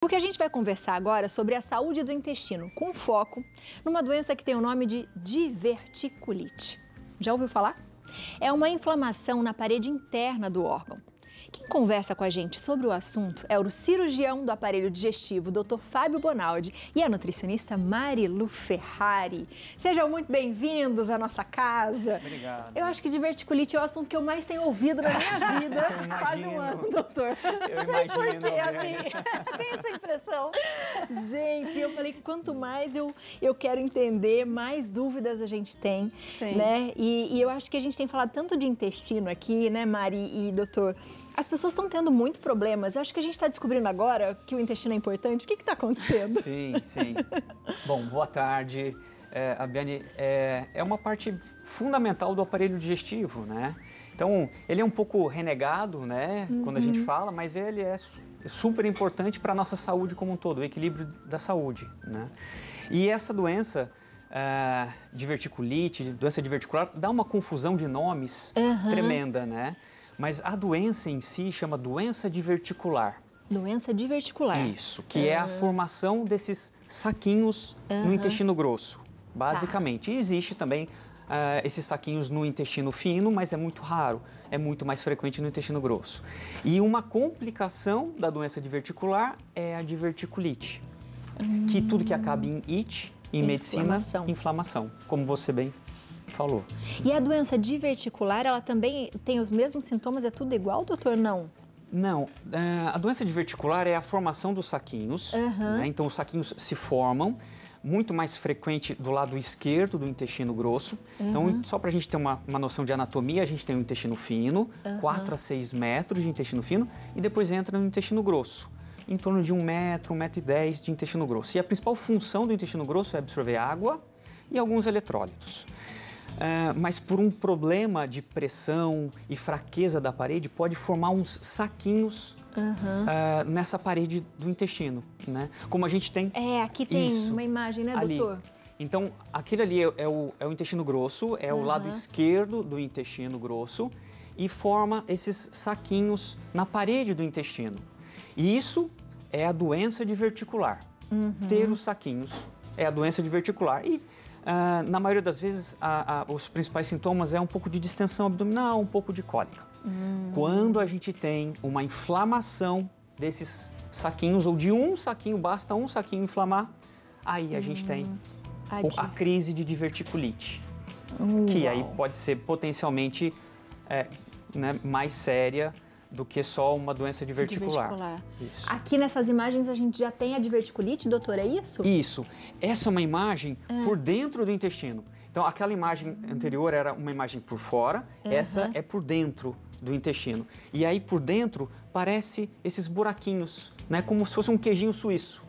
Porque a gente vai conversar agora sobre a saúde do intestino, com foco numa doença que tem o nome de diverticulite. Já ouviu falar? É uma inflamação na parede interna do órgão. Quem conversa com a gente sobre o assunto é o cirurgião do aparelho digestivo, Dr. Fábio Bonaldi, e a nutricionista Marilu Ferrari. Sejam muito bem-vindos à nossa casa. Obrigado. Eu acho que diverticulite é o assunto que eu mais tenho ouvido na minha vida. Quase um ano, doutor. Eu Sei por imagino, quê, né? amiga. Tem essa impressão. Gente, eu falei que quanto mais eu quero entender, mais dúvidas a gente tem. Sim. Né? E eu acho que a gente tem falado tanto de intestino aqui, né, Mari e doutor? As pessoas estão tendo muito problemas. Eu acho que a gente está descobrindo agora que o intestino é importante. O que está acontecendo? Sim, sim. Bom, boa tarde. Abiane, é uma parte fundamental do aparelho digestivo, né? Então, ele é um pouco renegado, né, quando a gente fala, mas ele é super importante para a nossa saúde como um todo, o equilíbrio da saúde, né? E essa doença, diverticulite, doença diverticular, dá uma confusão de nomes tremenda, né? Mas a doença em si chama doença diverticular. Doença diverticular. Isso, que é a formação desses saquinhos no intestino grosso, basicamente. E existe também esses saquinhos no intestino fino, mas é muito raro, é muito mais frequente no intestino grosso. E uma complicação da doença diverticular é a diverticulite, que tudo que acaba em it, em medicina, inflamação, como você bem falou. E a doença diverticular, ela também tem os mesmos sintomas? É tudo igual, doutor? Não. Não, a doença diverticular é a formação dos saquinhos, né? Então os saquinhos se formam, muito mais frequente do lado esquerdo do intestino grosso. Então, só para a gente ter uma noção de anatomia, a gente tem o intestino fino, 4 a 6 metros de intestino fino, e depois entra no intestino grosso, em torno de 1 metro, 1,10 m de intestino grosso. E a principal função do intestino grosso é absorver água e alguns eletrólitos. Mas por um problema de pressão e fraqueza da parede, pode formar uns saquinhos nessa parede do intestino, né? Como a gente tem... Aqui tem uma imagem, né, ali. doutor? Então, aquele ali é o intestino grosso, é o lado esquerdo do intestino grosso e forma esses saquinhos na parede do intestino. E isso é a doença diverticular. Ter os saquinhos é a doença diverticular. E na maioria das vezes, os principais sintomas é um pouco de distensão abdominal, um pouco de cólica. Quando a gente tem uma inflamação desses saquinhos, ou de um saquinho, basta um saquinho inflamar, aí a gente tem a crise de diverticulite, que aí pode ser potencialmente mais séria do que só uma doença diverticular. Isso. Aqui nessas imagens a gente já tem a diverticulite, doutor, é isso? Isso. Essa é uma imagem por dentro do intestino. Então, aquela imagem anterior era uma imagem por fora, essa é por dentro do intestino. E aí, por dentro, parece esses buraquinhos, né? Como se fosse um queijinho suíço.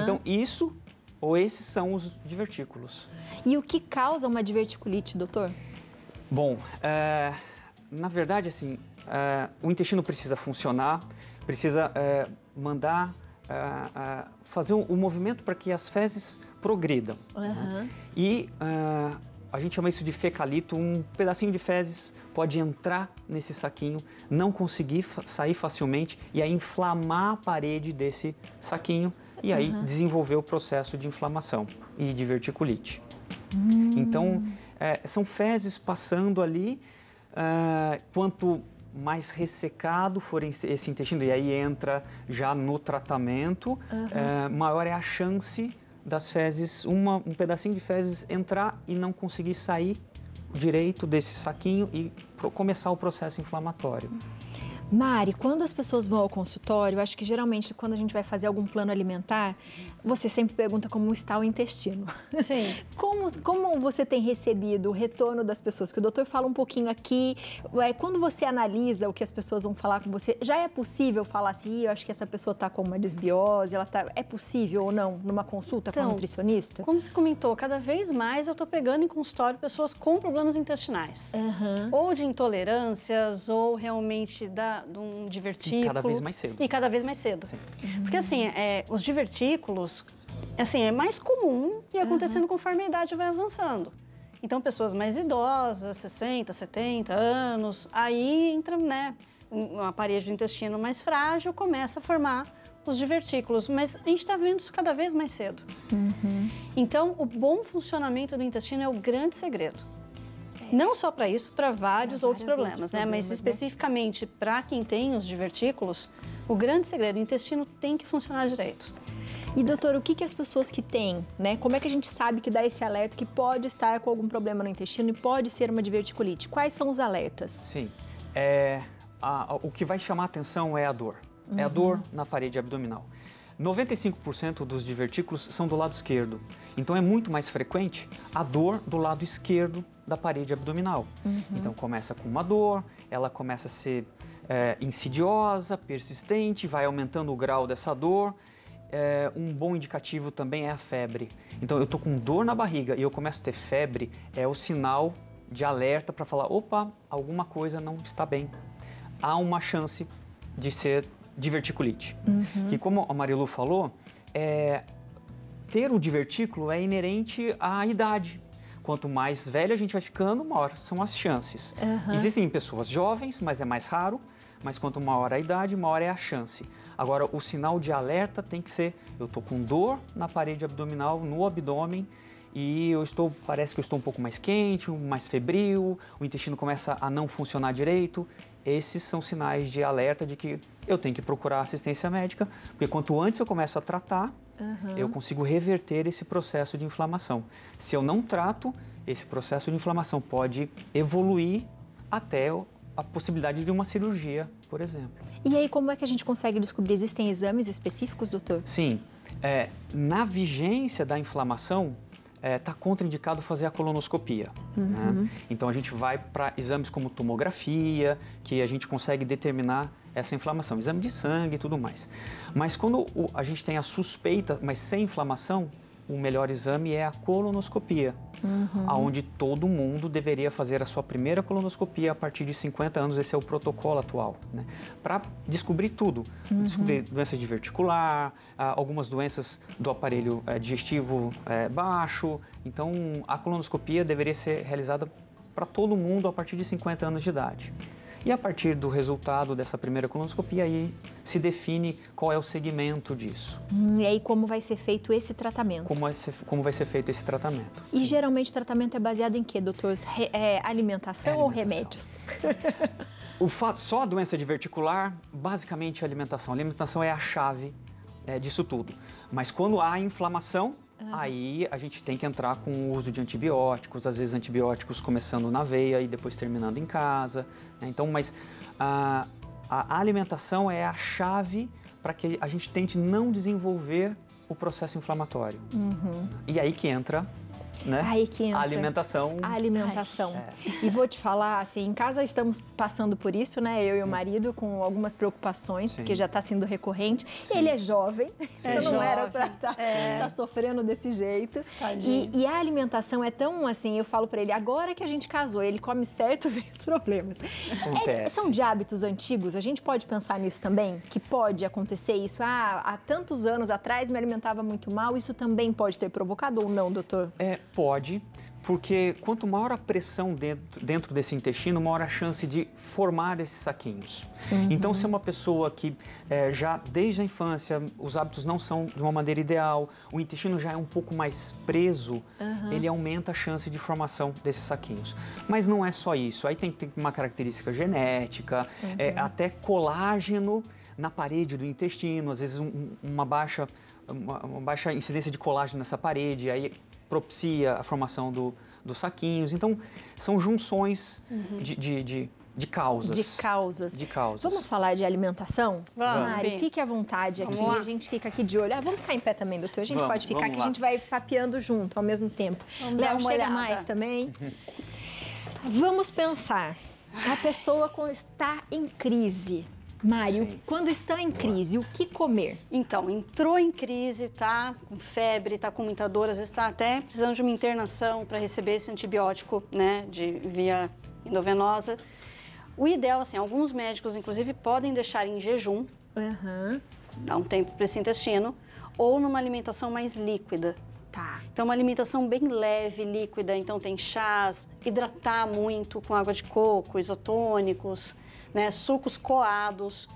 Então, isso ou esses são os divertículos. E o que causa uma diverticulite, doutor? Bom, na verdade, assim, o intestino precisa funcionar, precisa mandar fazer um movimento para que as fezes progridam. Né? E a gente chama isso de fecalito, um pedacinho de fezes pode entrar nesse saquinho, não conseguir sair facilmente e aí inflamar a parede desse saquinho e aí desenvolver o processo de inflamação e diverticulite. Então, são fezes passando ali. Quanto mais ressecado for esse intestino, e aí entra já no tratamento, maior é a chance das fezes, um pedacinho de fezes entrar e não conseguir sair direito desse saquinho e começar o processo inflamatório. Mari, quando as pessoas vão ao consultório, eu acho que geralmente quando a gente vai fazer algum plano alimentar, você sempre pergunta como está o intestino. Sim. Como você tem recebido o retorno das pessoas? Que o doutor fala um pouquinho aqui, quando você analisa o que as pessoas vão falar com você, já é possível falar assim, eu acho que essa pessoa está com uma desbiose, é possível ou não numa consulta com a nutricionista? Como você comentou, cada vez mais eu estou pegando em consultório pessoas com problemas intestinais. Ou de intolerâncias, ou realmente de um divertículo. E cada vez mais cedo. E cada vez mais cedo. Porque assim, os divertículos, assim, é mais comum e acontecendo conforme a idade vai avançando. Então, pessoas mais idosas, 60, 70 anos, aí entra, né, uma parede do intestino mais frágil, começa a formar os divertículos, mas a gente está vendo isso cada vez mais cedo. Então, o bom funcionamento do intestino é o grande segredo. Não só para isso, para vários outros problemas, né? Mas especificamente para quem tem os divertículos, o grande segredo, o intestino tem que funcionar direito. E, doutor, o que as pessoas que têm, né? Como é que a gente sabe que dá esse alerta que pode estar com algum problema no intestino e pode ser uma diverticulite? Quais são os alertas? Sim. O que vai chamar a atenção é a dor. É a dor na parede abdominal. 95% dos divertículos são do lado esquerdo. Então, é muito mais frequente a dor do lado esquerdo da parede abdominal. Então, começa com uma dor, ela começa a ser insidiosa, persistente, vai aumentando o grau dessa dor. Um bom indicativo também é a febre. Então, eu estou com dor na barriga e eu começo a ter febre, é o sinal de alerta para falar, opa, alguma coisa não está bem. Há uma chance de ser diverticulite. Que, como a Marilu falou, ter o divertículo é inerente à idade. Quanto mais velho a gente vai ficando, maior são as chances. Existem pessoas jovens, mas é mais raro. Mas quanto maior a idade, maior é a chance. Agora, o sinal de alerta tem que ser, eu estou com dor na parede abdominal, no abdômen, e parece que eu estou um pouco mais quente, mais febril, o intestino começa a não funcionar direito. Esses são sinais de alerta de que eu tenho que procurar assistência médica, porque quanto antes eu começo a tratar, eu consigo reverter esse processo de inflamação. Se eu não trato, esse processo de inflamação pode evoluir até a possibilidade de uma cirurgia, por exemplo. E aí, como é que a gente consegue descobrir? Existem exames específicos, doutor? Sim. Na vigência da inflamação, está contraindicado fazer a colonoscopia. Né? Então, a gente vai para exames como tomografia, que a gente consegue determinar essa inflamação, exame de sangue e tudo mais. Mas quando a gente tem a suspeita, mas sem inflamação, o melhor exame é a colonoscopia, onde todo mundo deveria fazer a sua primeira colonoscopia a partir de 50 anos, esse é o protocolo atual, né? Para descobrir tudo, descobrir doença diverticular, algumas doenças do aparelho digestivo baixo. Então, a colonoscopia deveria ser realizada para todo mundo a partir de 50 anos de idade. E a partir do resultado dessa primeira colonoscopia, aí se define qual é o segmento disso. E aí como vai ser feito esse tratamento? Como vai ser feito esse tratamento. E geralmente o tratamento é baseado em quê, doutor? Alimentação ou remédios? Só a doença diverticular, basicamente a alimentação. A alimentação é a chave disso tudo. Mas quando há inflamação, aí a gente tem que entrar com o uso de antibióticos, às vezes antibióticos começando na veia e depois terminando em casa. Né? Então, mas a alimentação é a chave para que a gente tente não desenvolver o processo inflamatório. E aí que entra, né? Aí que entra a alimentação. A alimentação. E vou te falar, assim, em casa estamos passando por isso, né? Eu e o marido com algumas preocupações, porque já está sendo recorrente. Ele é jovem, não era para estar sofrendo desse jeito. E a alimentação é tão assim, eu falo para ele, agora que a gente casou, ele come certo, vem os problemas. São de hábitos antigos, a gente pode pensar nisso também? Que pode acontecer isso? Há tantos anos atrás me alimentava muito mal, isso também pode ter provocado ou não, doutor? Pode, porque quanto maior a pressão dentro desse intestino, maior a chance de formar esses saquinhos. Então, se é uma pessoa que já desde a infância os hábitos não são de uma maneira ideal, o intestino já é um pouco mais preso, ele aumenta a chance de formação desses saquinhos. Mas não é só isso, aí tem uma característica genética, até colágeno na parede do intestino, às vezes uma baixa incidência de colágeno nessa parede, aí propicia a formação dos saquinhos. Então, são junções de causas. De causas. Vamos falar de alimentação? Vamos. Mari, fique à vontade aqui. A gente fica aqui de olho. Vamos ficar em pé também, doutor? A gente pode ficar aqui, a gente vai papeando junto ao mesmo tempo. Léo, chega mais também. Vamos pensar. A pessoa está em crise. Mário, quando está em crise, o que comer? Então, entrou em crise, tá com febre, tá com muita dor, às vezes está até precisando de uma internação para receber esse antibiótico, né, via endovenosa. O ideal, assim, alguns médicos, inclusive, podem deixar em jejum, dar um tempo para esse intestino, ou numa alimentação mais líquida. Tá. Então, uma alimentação bem leve, líquida, então tem chás, hidratar muito com água de coco, isotônicos, né, sucos coados,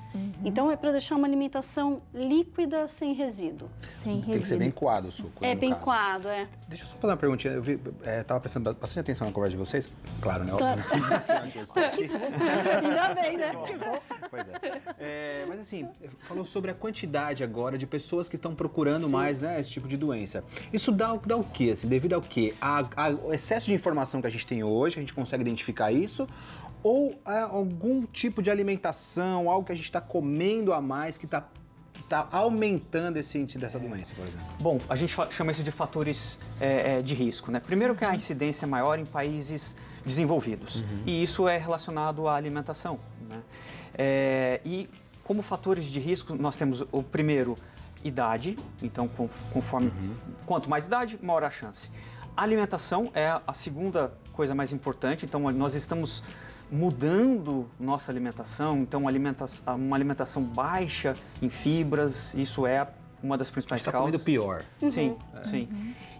Então, é para deixar uma alimentação líquida, sem resíduo. Sem resíduo. Tem que ser bem coado o suco. É no bem caso. coado, é. Deixa eu só fazer uma perguntinha. Eu estava prestando bastante atenção na conversa de vocês. Claro, né? Claro. Ainda bem, né? Pois é. Mas assim, falou sobre a quantidade agora de pessoas que estão procurando mais, né, esse tipo de doença. Isso dá o quê? Assim, devido ao quê? O excesso de informação que a gente tem hoje, a gente consegue identificar isso? Ou algum tipo de alimentação, algo que a gente está comendo a mais que está aumentando esse índice dessa doença, por exemplo? Bom, a gente chama isso de fatores de risco, né? Primeiro que a incidência é maior em países desenvolvidos, e isso é relacionado à alimentação, né? E como fatores de risco, nós temos o primeiro, idade, então conforme quanto mais idade, maior a chance. A alimentação é a segunda coisa mais importante, então nós estamos mudando nossa alimentação, então uma alimentação baixa em fibras, isso é uma das principais Está causas. comendo pior. Sim, sim.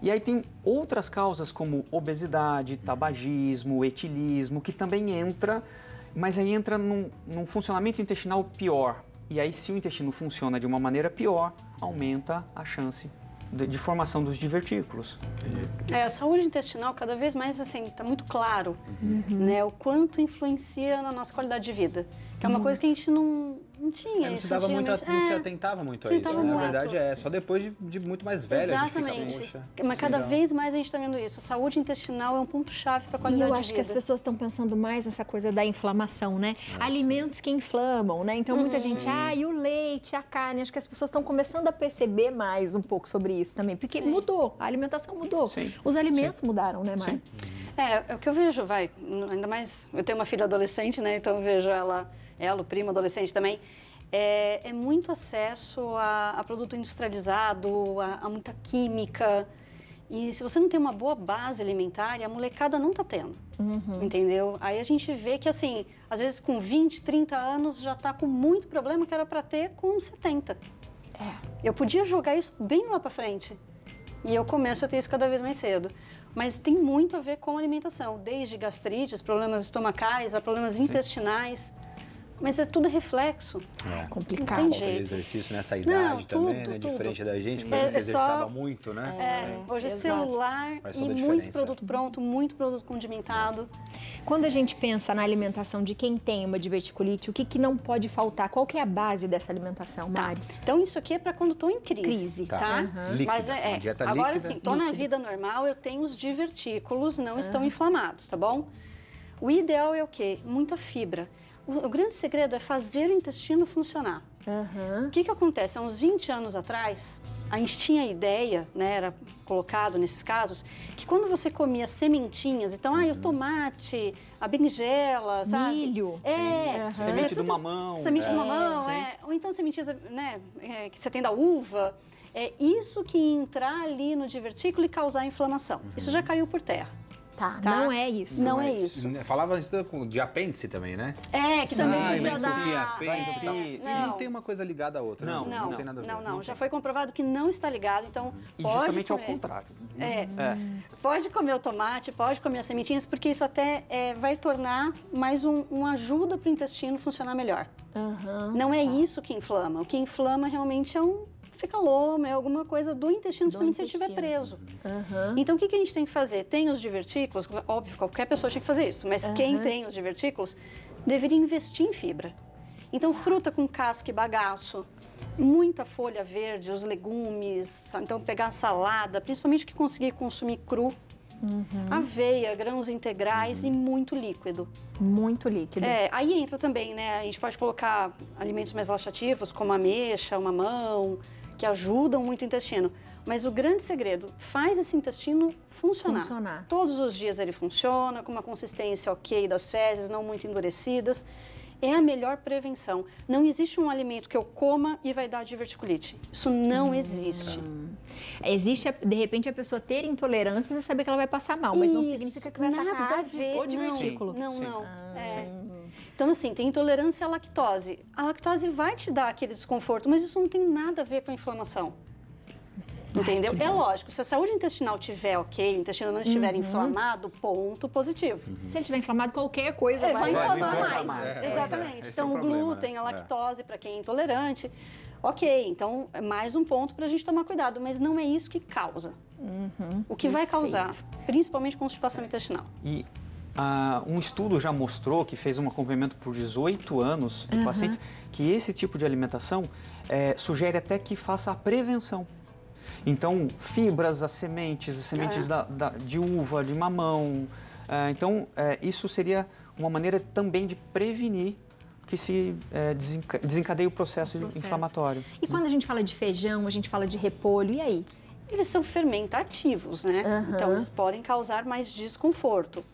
E aí tem outras causas como obesidade, tabagismo, etilismo, que também entra, mas aí entra num funcionamento intestinal pior. E aí, se o intestino funciona de uma maneira pior, aumenta a chance de formação dos divertículos. A saúde intestinal, cada vez mais, assim, está muito claro, né? O quanto influencia na nossa qualidade de vida. Que é uma coisa que a gente não tinha. Não isso se dava muito, antigamente. não se atentava muito a se isso. atentava Na muito. verdade, só depois de muito mais velha a gente Exatamente. fica, poxa, Mas cada legal. vez mais a gente está vendo isso. A saúde intestinal é um ponto-chave para a E qualidade eu de acho vida. que as pessoas estão pensando mais nessa coisa da inflamação, né? Alimentos que inflamam, né? Então muita gente, e o leite, a carne, acho que as pessoas estão começando a perceber mais um pouco sobre isso também, porque mudou, a alimentação mudou, Sim. os alimentos mudaram, né, Mari? Sim. É o que eu vejo, ainda mais, eu tenho uma filha adolescente, né? Então eu vejo ela, o primo adolescente também. É muito acesso a produto industrializado, a muita química. E se você não tem uma boa base alimentar, a molecada não está tendo, entendeu? Aí a gente vê que, assim, às vezes com 20, 30 anos já está com muito problema que era para ter com 70. Eu podia jogar isso bem lá para frente. E eu começo a ter isso cada vez mais cedo. Mas tem muito a ver com a alimentação, desde gastrites, problemas estomacais, a problemas intestinais. Mas é tudo reflexo. Complicado. Não tem Falta de jeito. exercício nessa idade também, né? tudo. Diferente da gente, Sim. porque você É exercitava só- muito, né? Hoje é exato. celular Faz e toda a muito diferença. produto pronto, muito produto condimentado. Quando a gente pensa na alimentação de quem tem uma diverticulite, o que não pode faltar? Qual que é a base dessa alimentação, Mari? Então, isso aqui é para quando estou em crise, Tá. tá? Líquida, Mas uma dieta agora líquida. sim, estou na vida normal, eu tenho os divertículos, não estão inflamados, tá bom? O ideal é o quê? Muita fibra. O grande segredo é fazer o intestino funcionar. O que acontece? Há uns 20 anos atrás, a gente tinha a ideia, né, era colocado nesses casos, que quando você comia sementinhas, então, o tomate, a berinjela, sabe? Milho. Semente do mamão. Semente do mamão, sim. ou então sementinhas, né, que você tem da uva. É isso que entrar ali no divertículo e causar inflamação. Isso já caiu por terra. Tá, Tá. não é isso. Não é isso. Falava isso de apêndice também, né? Que também podia entupir, dar. apêndice e tal. Sim, Não tem uma coisa ligada à outra. Não, Não tem nada a ver. Não. Já foi comprovado que não está ligado, então E pode justamente ao comer. contrário. Pode comer o tomate, pode comer as sementinhas, porque isso até vai tornar mais uma ajuda para o intestino funcionar melhor. Não é isso que inflama. O que inflama realmente é um ficaloma, é alguma coisa do intestino, principalmente se ele estiver preso. Então, o que a gente tem que fazer? Tem os divertículos, óbvio, qualquer pessoa tinha que fazer isso, mas quem tem os divertículos deveria investir em fibra. Então, fruta com casca e bagaço, muita folha verde, os legumes, então pegar a salada, principalmente o que conseguir consumir cru, aveia, grãos integrais e muito líquido. Muito líquido. Aí entra também, né? A gente pode colocar alimentos mais laxativos, como ameixa, o mamão, que ajudam muito o intestino. Mas o grande segredo, faz esse intestino funcionar. Todos os dias ele funciona, com uma consistência ok das fezes, não muito endurecidas. É a melhor prevenção. Não existe um alimento que eu coma e vai dar diverticulite. Isso não existe. Existe, de repente, a pessoa ter intolerâncias e saber que ela vai passar mal, mas não significa que vai nada atacar a ver. o divertículo. Não. Então, assim, tem intolerância à lactose. A lactose vai te dar aquele desconforto, mas isso não tem nada a ver com a inflamação. Entendeu? É lógico, se a saúde intestinal estiver ok, o intestino não estiver inflamado, ponto positivo. Se ele estiver inflamado, qualquer coisa Vai inflamar inflamar mais. mais. Exatamente. Esse é o Então, o problema, glúten, né? a lactose, para quem é intolerante. Ok, então é mais um ponto para a gente tomar cuidado, mas não é isso que causa. O que vai causar, principalmente constipação intestinal. E um estudo já mostrou, que fez um acompanhamento por 18 anos de pacientes, que esse tipo de alimentação sugere até que faça a prevenção. Então, fibras, as sementes de uva, de mamão. Então, isso seria uma maneira também de prevenir que se desencadeie o processo inflamatório. E quando a gente fala de feijão, a gente fala de repolho, e aí? Eles são fermentativos, né? Então, eles podem causar mais desconforto.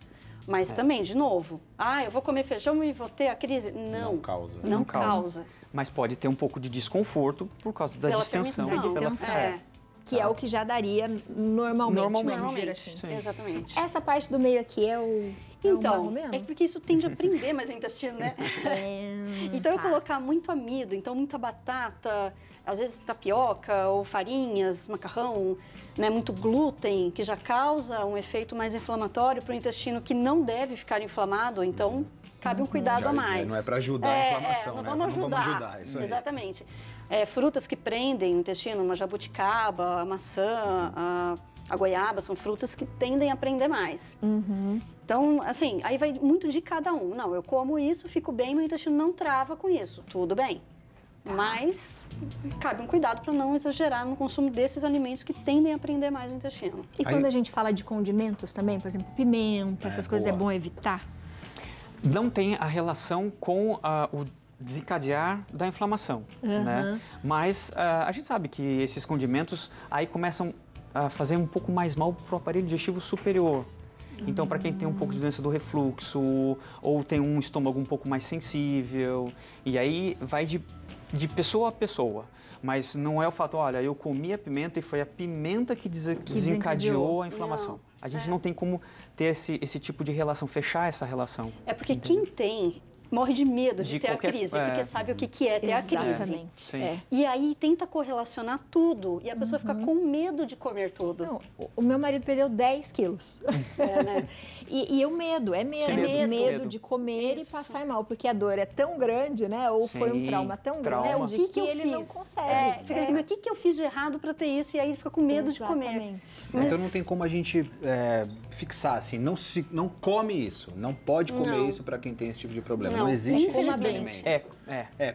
Mas também, de novo, eu vou comer feijão e vou ter a crise. Não causa. Não causa. Mas pode ter um pouco de desconforto por causa da Pela distensão. fermentação. Que é o que já daria normalmente, vamos dizer assim. Sim. Exatamente. Essa parte do meio aqui é o Então, marrom mesmo? é porque isso tende a prender mais o intestino, né? Então, eu colocar muito amido, então muita batata, às vezes tapioca ou farinhas, macarrão, né, muito glúten, que já causa um efeito mais inflamatório para o intestino que não deve ficar inflamado, então cabe um cuidado a mais. Não é para ajudar a inflamação, não né? vamos ajudar. Vamos ajudar, isso aí. Exatamente. Frutas que prendem o intestino, uma jabuticaba, a maçã, a goiaba, são frutas que tendem a prender mais. Então, assim, aí vai muito de cada um. Não, eu como isso, fico bem, meu intestino não trava com isso, tudo bem. Mas cabe um cuidado para não exagerar no consumo desses alimentos que tendem a prender mais o intestino. E quando a gente fala de condimentos também, por exemplo, pimenta, essas coisas, boa. é bom evitar? Não tem a relação com o desencadear da inflamação, né? Mas a gente sabe que esses condimentos aí começam a fazer um pouco mais mal para o aparelho digestivo superior. Então, para quem tem um pouco de doença do refluxo ou tem um estômago um pouco mais sensível, e aí vai de pessoa a pessoa. Mas não é o fato, olha, eu comi a pimenta e foi a pimenta que desencadeou a inflamação. Não, A gente não tem como ter esse tipo de relação, fechar essa relação. É porque quem tem morre de medo de ter qualquer- a crise, porque sabe o que é ter a crise. Exatamente. Sim. É. E aí tenta correlacionar tudo e a pessoa fica com medo de comer tudo. Não, o meu marido perdeu 10 quilos. Né? E o medo, é medo. Sim, Medo medo. de comer Isso. e passar mal, porque a dor é tão grande, né? Ou foi um Sim, trauma tão trauma. grande O que eu ele fiz? não consegue. Fica, mas o que eu fiz de errado para ter isso? E aí ele fica com medo de comer. Exatamente. Mas- Então não tem como a gente fixar assim, não come isso, não pode comer Não. isso para quem tem esse tipo de problema. Não, Não existe esse infelizmente. experimento.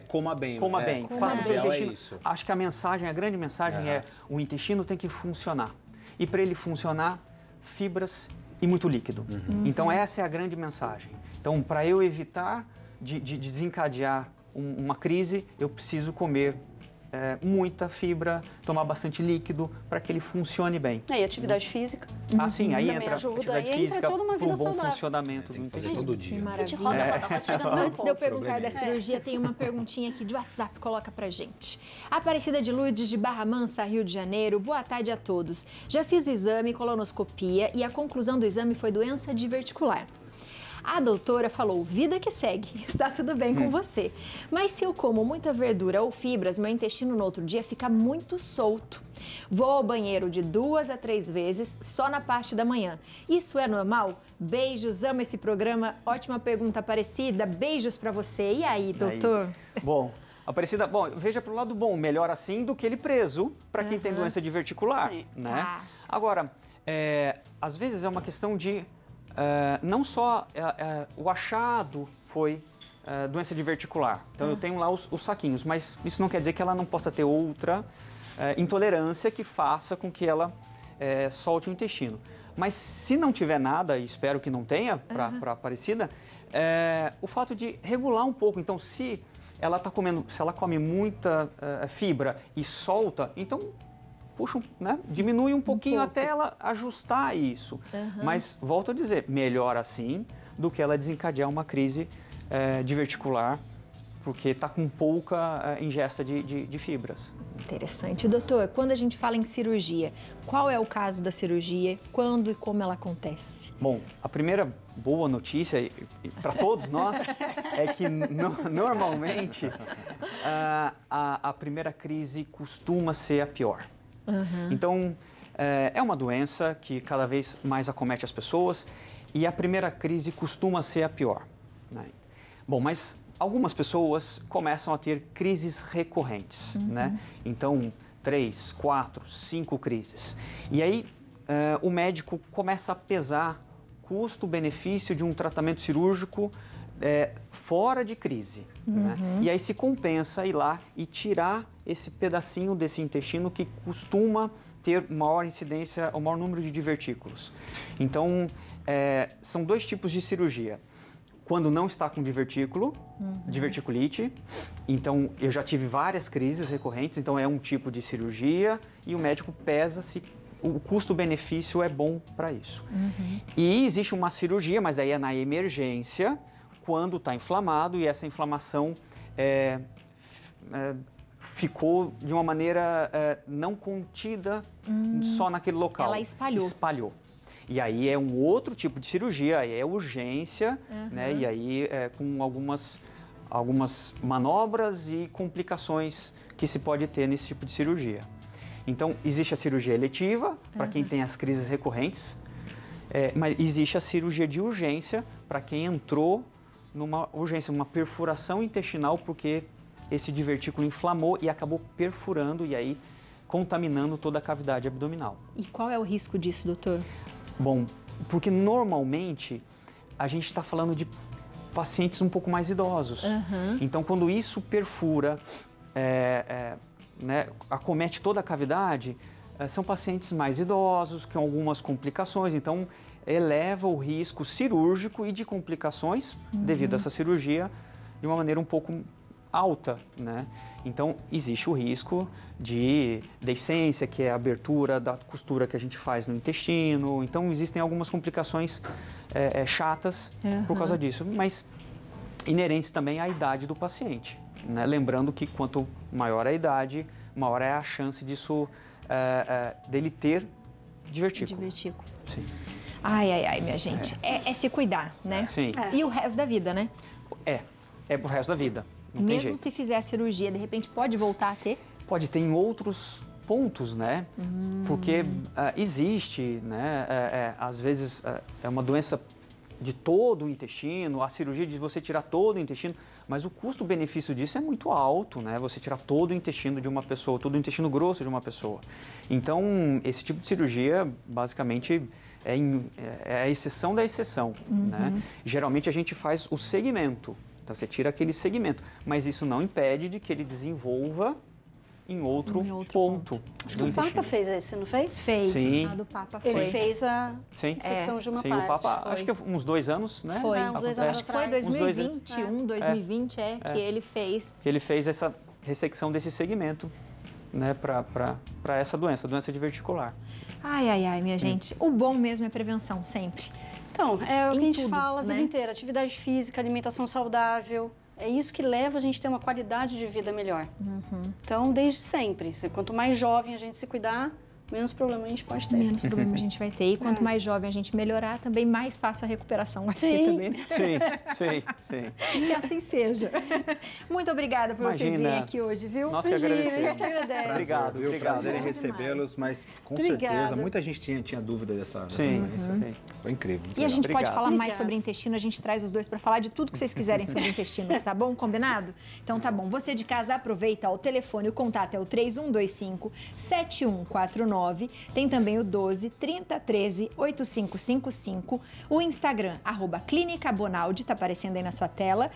Coma bem. Coma bem, o faça o seu ideal intestino. é isso. Acho que a grande mensagem é o intestino tem que funcionar. E para ele funcionar, fibras e muito líquido. Então essa é a grande mensagem. Então, para eu evitar de desencadear uma crise, eu preciso comer muita fibra, tomar bastante líquido para que ele funcione bem. E atividade física. Assim, aí Também entra a ajuda, atividade aí entra física toda uma para vida o bom saudável. funcionamento do Tem que fazer intestino. todo Que dia. A gente maravilha. roda, tira um Antes de eu pouco. perguntar da probleminha. cirurgia, tem uma perguntinha aqui de WhatsApp, coloca pra gente. Aparecida de Lourdes de Barra Mansa, Rio de Janeiro. Boa tarde a todos. Já fiz o exame, colonoscopia, e a conclusão do exame foi doença diverticular. A doutora falou, vida que segue, está tudo bem com você. Mas se eu como muita verdura ou fibras, meu intestino no outro dia fica muito solto. Vou ao banheiro de 2 a 3 vezes, só na parte da manhã. Isso é normal? Beijos, amo esse programa. Ótima pergunta, Aparecida. Beijos pra você. E aí, doutor? Bom, Aparecida, veja para o lado bom, melhor assim do que ele preso para quem tem doença diverticular, Sim. né? Tá. Agora, às vezes é uma questão de não só o achado foi doença diverticular. Então eu tenho lá os saquinhos, mas isso não quer dizer que ela não possa ter outra intolerância que faça com que ela solte o intestino. Mas se não tiver nada, e espero que não tenha para Aparecida, o fato de regular um pouco. Então, se ela come muita fibra e solta, então puxa, né? Diminui um pouquinho até ela ajustar isso. Mas volto a dizer, melhor assim do que ela desencadear uma crise diverticular, porque está com pouca ingesta de fibras. Interessante. Doutor, quando a gente fala em cirurgia, qual é o caso da cirurgia, quando e como ela acontece? Bom, a primeira boa notícia para todos nós é que normalmente a primeira crise costuma ser a pior. Então, é uma doença que cada vez mais acomete as pessoas e a primeira crise costuma ser a pior, né? Bom, mas algumas pessoas começam a ter crises recorrentes, né? Então, 3, 4, 5 crises. E aí, o médico começa a pesar custo-benefício de um tratamento cirúrgico fora de crise, né? E aí se compensa ir lá e tirar esse pedacinho desse intestino que costuma ter maior incidência, o maior número de divertículos. Então, são 2 tipos de cirurgia. Quando não está com divertículo, diverticulite, então eu já tive várias crises recorrentes, então é um tipo de cirurgia e o médico pesa se o custo-benefício é bom para isso. E existe uma cirurgia, mas aí é na emergência, quando está inflamado e essa inflamação ficou de uma maneira não contida só naquele local. Ela espalhou. Espalhou. E aí é um outro tipo de cirurgia, aí é urgência, né? E aí com algumas manobras e complicações que se pode ter nesse tipo de cirurgia. Então, existe a cirurgia eletiva, para quem tem as crises recorrentes, mas existe a cirurgia de urgência, para quem entrou numa urgência, uma perfuração intestinal, porque esse divertículo inflamou e acabou perfurando e aí contaminando toda a cavidade abdominal. E qual é o risco disso, doutor? Bom, porque normalmente a gente está falando de pacientes um pouco mais idosos. Então, quando isso perfura, né, acomete toda a cavidade, são pacientes mais idosos, com algumas complicações, então eleva o risco cirúrgico e de complicações devido a essa cirurgia de uma maneira um pouco alta, né? Então, existe o risco de deiscência, que é a abertura da costura que a gente faz no intestino. Então, existem algumas complicações chatas por causa disso, mas inerentes também à idade do paciente, né? Lembrando que quanto maior a idade, maior é a chance disso, dele ter divertículo. Divertículo. Sim. Ai, minha gente. É se cuidar, né? Sim. E o resto da vida, né? É pro resto da vida. Não tem Mesmo jeito. se fizer a cirurgia, de repente pode voltar a ter? Pode ter em outros pontos, né? Porque existe, né? Às vezes é uma doença de todo o intestino, a cirurgia de você tirar todo o intestino, mas o custo-benefício disso é muito alto, né? Você tirar todo o intestino de uma pessoa, todo o intestino grosso de uma pessoa. Então, esse tipo de cirurgia, basicamente, é a exceção da exceção, né? Geralmente a gente faz o segmento. Então, você tira aquele segmento, mas isso não impede de que ele desenvolva em outro ponto. Acho que o Papa fez esse, não fez? Fez. Sim. A do Papa foi. Ele fez a Sim. secção de uma Sim, parte. o Papa, acho que uns 2 anos, né? Foi. Uns 2 anos Acho que foi atrás. 2021, 2020, que ele fez. Ele fez essa ressecção desse segmento, né, para essa doença diverticular. Ai, minha gente. O bom mesmo é prevenção, sempre. Então, é o que a gente tudo, fala a vida né? inteira. Atividade física, alimentação saudável. É isso que leva a gente a ter uma qualidade de vida melhor. Então, desde sempre. Quanto mais jovem a gente se cuidar, menos problema a gente pode ter. Menos problema a gente vai ter. E quanto mais jovem a gente melhorar, também mais fácil a recuperação vai ser também. Né? Sim. Que assim seja. Muito obrigada por vocês Imagina. virem aqui hoje, viu? Nós que agradecemos. Agradece. Obrigado. Prazer em Bom recebê-los, mas com Obrigada. certeza muita gente tinha dúvida dessa Sim. doença. Sim. Foi incrível. muito E a legal. gente pode Obrigado. falar mais Obrigada. sobre intestino, a gente traz os dois para falar de tudo que vocês quiserem sobre intestino, tá bom? Combinado? Então tá bom. Você de casa aproveita, ó, o telefone, o contato é o 3125-7149. Tem também o 12-3013-8555. O Instagram, @clínica_bonaldi, tá aparecendo aí na sua tela,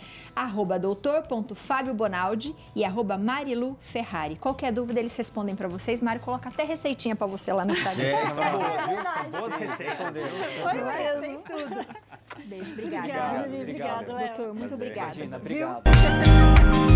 @doutor.fabiobonaldi e @Marilu Ferrari. Qualquer dúvida eles respondem para vocês. Mário coloca até receitinha para você lá no Instagram. São boas, viu? São boas receitas. Pois é, tem tudo. Beijo, obrigada. Obrigada, Léo. Doutor, muito obrigada. Imagina, Viu? obrigado.